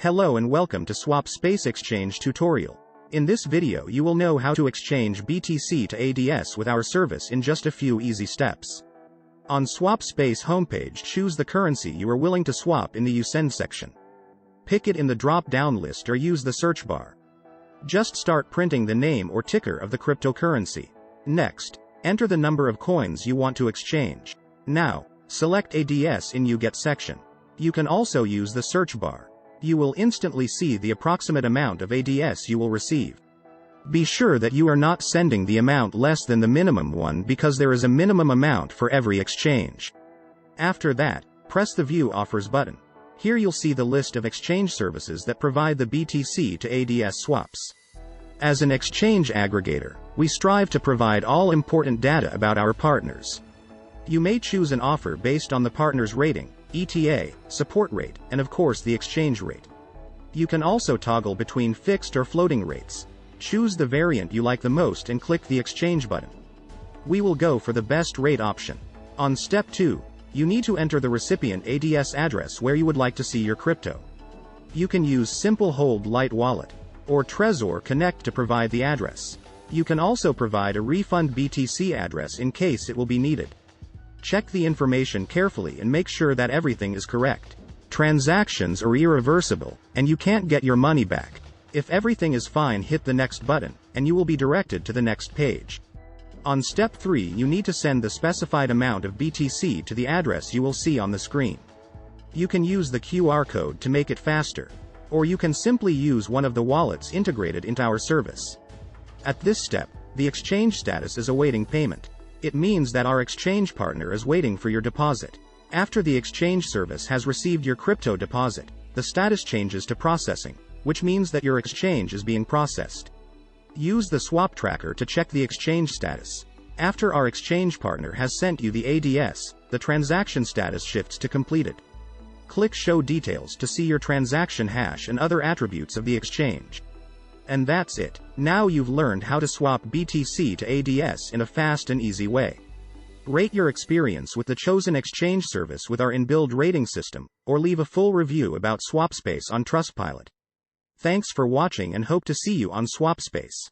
Hello and welcome to SwapSpace exchange tutorial. In this video you will know how to exchange BTC to ADS with our service in just a few easy steps. On SwapSpace homepage, choose the currency you are willing to swap in the You Send section. Pick it in the drop-down list or use the search bar. Just start printing the name or ticker of the cryptocurrency. Next, enter the number of coins you want to exchange. Now, select ADS in You Get section. You can also use the search bar. You will instantly see the approximate amount of ADS you will receive. Be sure that you are not sending the amount less than the minimum one because there is a minimum amount for every exchange. After that, press the View Offers button. Here you'll see the list of exchange services that provide the BTC to ADS swaps. As an exchange aggregator, we strive to provide all important data about our partners. You may choose an offer based on the partner's rating, ETA, support rate, and of course the exchange rate. You can also toggle between fixed or floating rates. Choose the variant you like the most and click the exchange button. We will go for the best rate option. On step 2, you need to enter the recipient ADS address where you would like to see your crypto. You can use Simple Hold Light Wallet or Trezor Connect to provide the address. You can also provide a refund BTC address in case it will be needed. Check the information carefully and make sure that everything is correct. Transactions are irreversible, and you can't get your money back. If everything is fine, hit the next button, and you will be directed to the next page. On step 3, you need to send the specified amount of BTC to the address you will see on the screen. You can use the QR code to make it faster, or you can simply use one of the wallets integrated into our service. At this step, the exchange status is awaiting payment. It means that our exchange partner is waiting for your deposit. After the exchange service has received your crypto deposit, the status changes to processing, which means that your exchange is being processed. Use the swap tracker to check the exchange status. After our exchange partner has sent you the ADS, the transaction status shifts to completed. Click Show Details to see your transaction hash and other attributes of the exchange. And that's it. Now you've learned how to swap BTC to ADS in a fast and easy way. Rate your experience with the chosen exchange service with our inbuilt rating system, or leave a full review about SwapSpace on Trustpilot. Thanks for watching and hope to see you on SwapSpace.